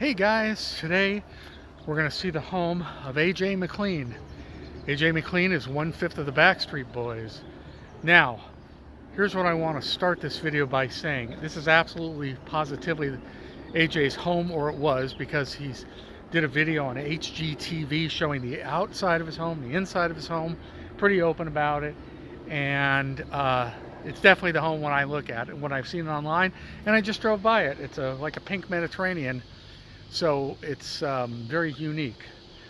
Hey guys, today we're going to see the home of McLean. McLean is 1/5 of the Backstreet Boys. Now, here's what I want to start this video by saying. This is absolutely positively AJ's home, or it was, because he's did a video on HGTV showing the outside of his home, the inside of his home, pretty open about it, and it's definitely the home when I look at it, when I've seen it online, and I just drove by it. It's like a pink Mediterranean. So it's very unique.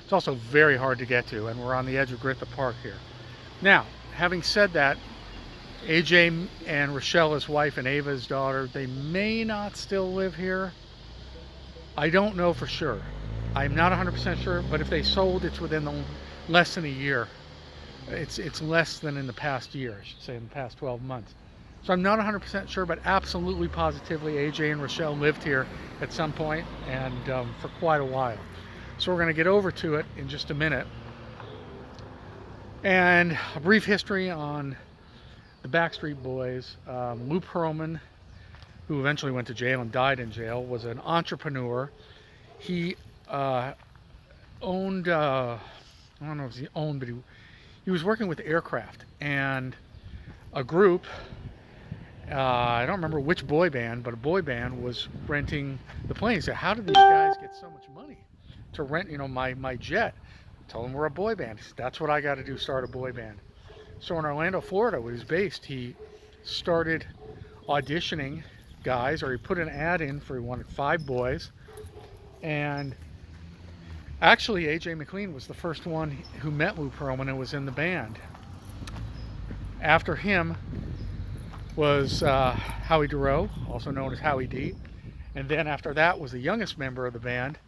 It's also very hard to get to, and we're on the edge of Griffith Park here. Now, having said that, AJ and Rochelle, his wife, and Ava, his daughter, they may not still live here. I don't know for sure. I'm not 100% sure, but if they sold, it's within less than a year. It's less than in the past year, I should say, in the past 12 months. So I'm not 100% sure, but absolutely positively AJ and Rochelle lived here at some point, and for quite a while. So we're going to get over to it in just a minute. And a brief history on the Backstreet Boys. Lou Pearlman, who eventually went to jail and died in jail, was an entrepreneur. He owned, I don't know if he owned, but he was working with aircraft, and a group, I don't remember which boy band, but a boy band was renting the plane. He said, how did these guys get so much money to rent, my jet? I told him we're a boy band. He said, that's what I got to do, start a boy band. So in Orlando, Florida, where he was based, he started auditioning guys, or he put an ad in for, he wanted 5 boys. And actually, AJ McLean was the first one who met Lou Pearlman and was in the band. After him was Howie Dorough, also known as Howie D. And then after that was the youngest member of the band,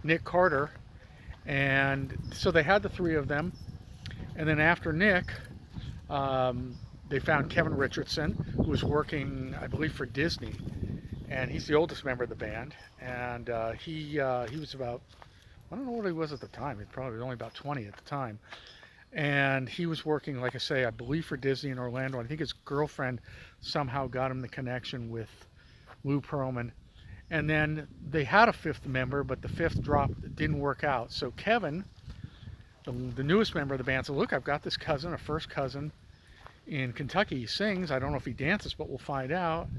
Nick Carter. And so they had the 3 of them. And then after Nick, they found Kevin Richardson, who was working, I believe, for Disney. And he's the oldest member of the band. And he was about, I don't know what he was at the time. He probably was only about 20 at the time. And he was working, like I say, I believe for Disney in Orlando. I think his girlfriend somehow got him the connection with Lou Pearlman. And then they had a 5th member, but the 5th dropped, didn't work out. So Kevin, the newest member of the band, said, look, I've got this cousin, a first cousin in Kentucky. He sings. I don't know if he dances, but we'll find out.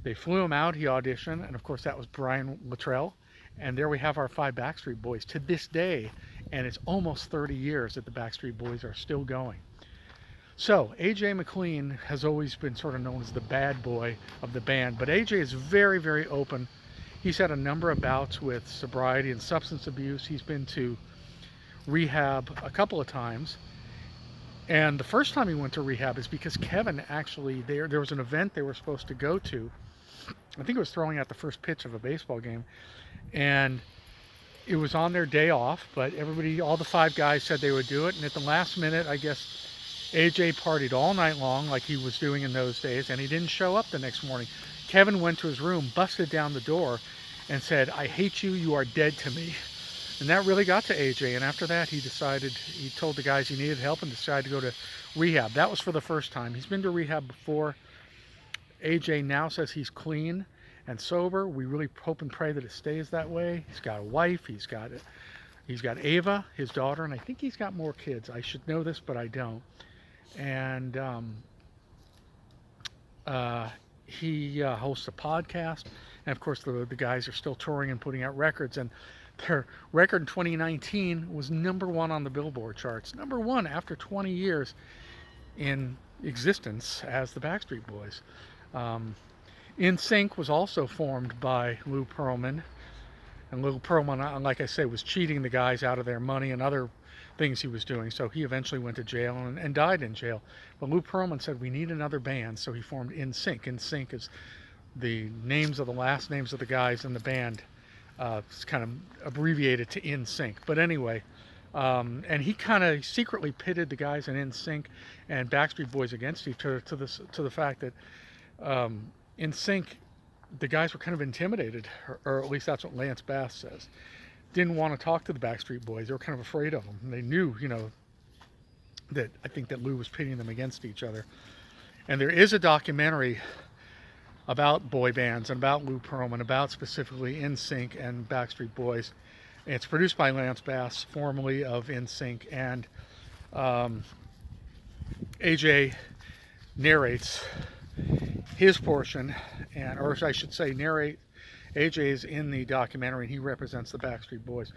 They flew him out. He auditioned. And of course, that was Brian Luttrell. And there we have our 5 Backstreet Boys to this day. And it's almost 30 years that the Backstreet Boys are still going. So AJ McLean has always been sort of known as the bad boy of the band. But AJ is very, very open. He's had a number of bouts with sobriety and substance abuse. He's been to rehab a couple of times. And the first time he went to rehab is because Kevin actually, there was an event they were supposed to go to. I think it was throwing out the first pitch of a baseball game. And it was on their day off, but everybody, all the 5 guys said they would do it. And at the last minute, I guess AJ partied all night long like he was doing in those days, and he didn't show up the next morning. Kevin went to his room, busted down the door, and said, I hate you, you are dead to me. And that really got to AJ. And after that, he told the guys he needed help and decided to go to rehab. That was for the first time. He's been to rehab before. AJ now says he's clean and sober. We really hope and pray that it stays that way. He's got a wife. He's got Ava, his daughter, and I think he's got more kids. I should know this, but I don't. And he hosts a podcast. And of course, the guys are still touring and putting out records. And their record in 2019 was #1 on the Billboard charts. #1 after 20 years in existence as the Backstreet Boys. NSYNC was also formed by Lou Pearlman. And Lou Pearlman, like I say, was cheating the guys out of their money and other things he was doing. So he eventually went to jail and died in jail. But Lou Pearlman said, we need another band. So he formed NSYNC. NSYNC is the names of the last names of the guys in the band. It's kind of abbreviated to NSYNC. But anyway, and he kind of secretly pitted the guys in NSYNC and Backstreet Boys against each other to the fact that NSYNC, the guys were kind of intimidated, or at least that's what Lance Bass says. Didn't want to talk to the Backstreet Boys. They were kind of afraid of them. And they knew, that I think that Lou was pitting them against each other. And there is a documentary about boy bands and about Lou Pearlman, about specifically NSYNC and Backstreet Boys. It's produced by Lance Bass, formerly of NSYNC, and AJ narrates his portion, or I should say AJ's in the documentary, and he represents the Backstreet Boys.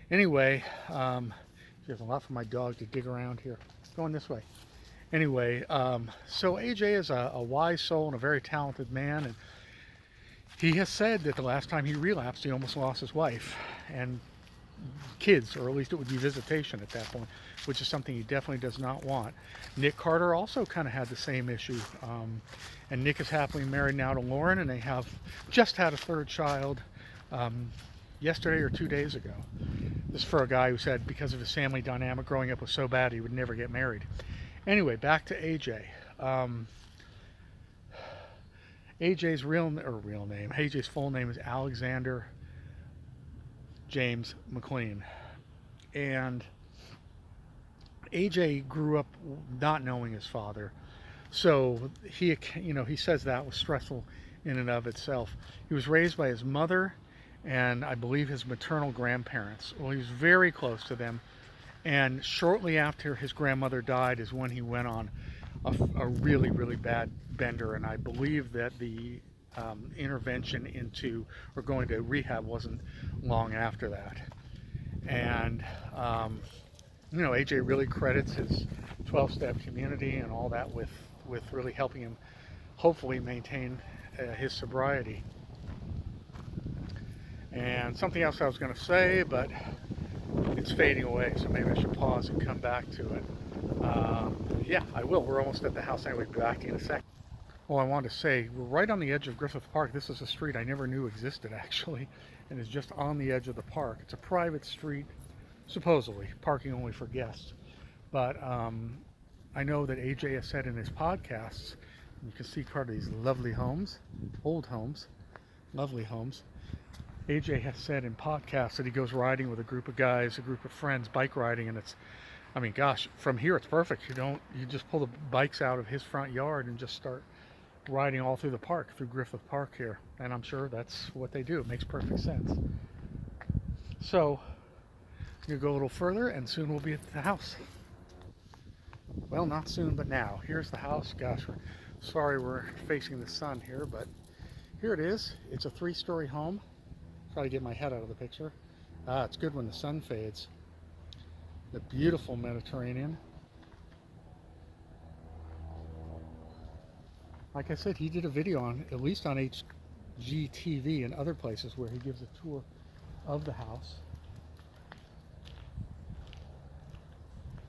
Anyway, there's a lot for my dog to dig around here. Going this way. Anyway, so AJ is a wise soul and a very talented man, and he has said that the last time he relapsed, he almost lost his wife and kids, or at least it would be visitation at that point, which is something he definitely does not want. Nick Carter also kind of had the same issue, and Nick is happily married now to Lauren, and they have just had a third child yesterday or 2 days ago. This is for a guy who said because of his family dynamic growing up was so bad he would never get married. Anyway, back to AJ. AJ's AJ's full name is Alexander James McLean, and AJ grew up not knowing his father, so he says that was stressful in and of itself. He was raised by his mother and I believe his maternal grandparents. Well, he was very close to them, and shortly after his grandmother died is when he went on a really, really bad bender, and I believe that the intervention into or going to rehab wasn't long after that. And AJ really credits his 12-step community and all that with really helping him hopefully maintain his sobriety. And something else I was going to say, but it's fading away, so maybe I should pause and come back to it. Yeah, I will. We're almost at the house anyway. Be back in a second. Well, I wanted to say, we're right on the edge of Griffith Park. This is a street I never knew existed, actually, and is just on the edge of the park. It's a private street, supposedly, parking only for guests. But I know that AJ has said in his podcasts, you can see part of these lovely homes, old homes, lovely homes. AJ has said in podcasts that he goes riding with a group of guys, a group of friends, bike riding, and gosh, from here it's perfect. You just pull the bikes out of his front yard and just start riding all through the park, through Griffith Park here, and I'm sure that's what they do. It makes perfect sense. So you go a little further and soon we'll be at the house. Well, not soon, but now. Here's the house. Gosh, sorry we're facing the sun here, but here it is. It's a 3-story home. Try to get my head out of the picture. It's good when the sun fades. The beautiful Mediterranean. Like I said, he did a video at least on HGTV and other places where he gives a tour of the house.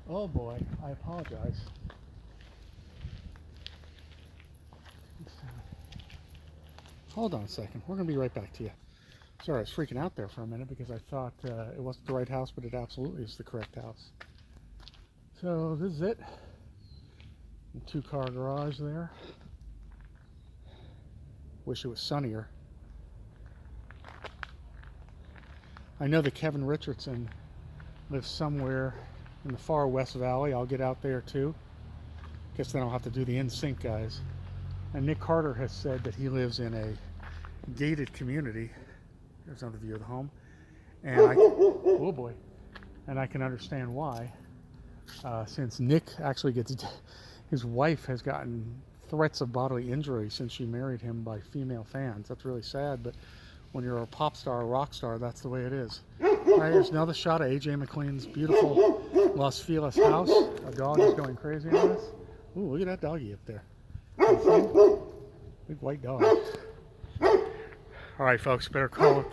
Oh boy, I apologize. Hold on a second, we're going to be right back to you. Sorry, I was freaking out there for a minute because I thought it wasn't the right house, but it absolutely is the correct house. So this is it. A 2-car garage there. Wish it was sunnier. I know that Kevin Richardson lives somewhere in the far West Valley. I'll get out there too. Guess then I'll have to do the NSYNC guys. And Nick Carter has said that he lives in a gated community. There's another view of the home. And oh boy. And I can understand why. Since Nick actually his wife has gotten threats of bodily injury since she married him by female fans. That's really sad, but when you're a pop star, a rock star, that's the way it is. All right, here's another shot of AJ McLean's beautiful Los Feliz house. A dog is going crazy on us. Ooh, look at that doggy up there. Big white dog. All right, folks, better call it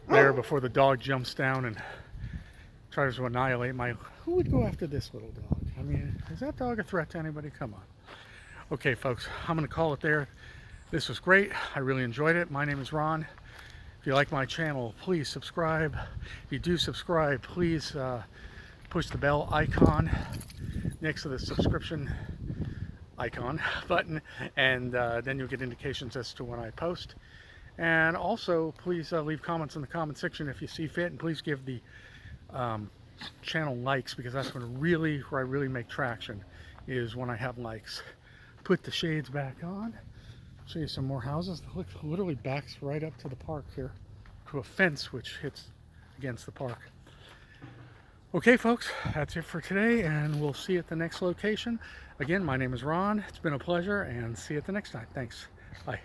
there before the dog jumps down and tries to annihilate who would go after this little dog? I mean, is that dog a threat to anybody? Come on. Okay, folks, I'm going to call it there. This was great. I really enjoyed it. My name is Ron. If you like my channel, please subscribe. If you do subscribe, please push the bell icon next to the subscription icon button, and then you'll get indications as to when I post. And also, please leave comments in the comment section if you see fit, and please give the channel likes, because that's when where I really make traction, is when I have likes. Put the shades back on. Show you some more houses. Look, literally backs right up to the park here, to a fence which hits against the park. Okay, folks, that's it for today, and we'll see you at the next location. Again, my name is Ron. It's been a pleasure, and see you at the next time. Thanks. Bye.